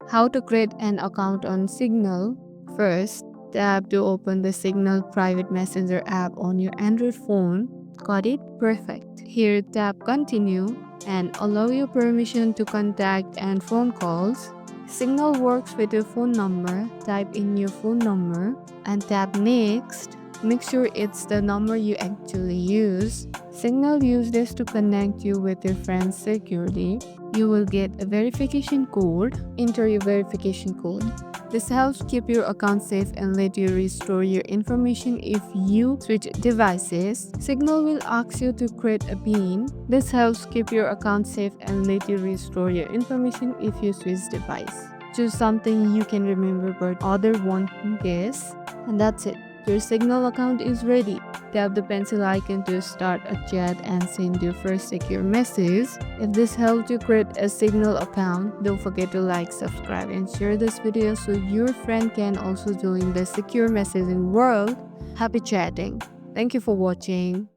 How to create an account on Signal. First, tap to open the Signal private messenger app on your Android phone. Got it? Perfect. Here, tap continue and allow your permission to contact and phone calls. Signal works with your phone number. Type in your phone number and tap next. Make sure it's the number you actually use. Signal use this to connect you with your friends securely. You will get a verification code. Enter your verification code. This helps keep your account safe and let you restore your information if you switch devices. Signal will ask you to create a PIN. This helps keep your account safe and let you restore your information if you switch device. Choose something you can remember but other won't guess. And that's it. Your Signal account is ready. Tap the pencil icon to start a chat and send your first secure message. If this helped you create a Signal account, don't forget to like, subscribe, and share this video so your friend can also join the secure messaging world. Happy chatting. Thank you for watching.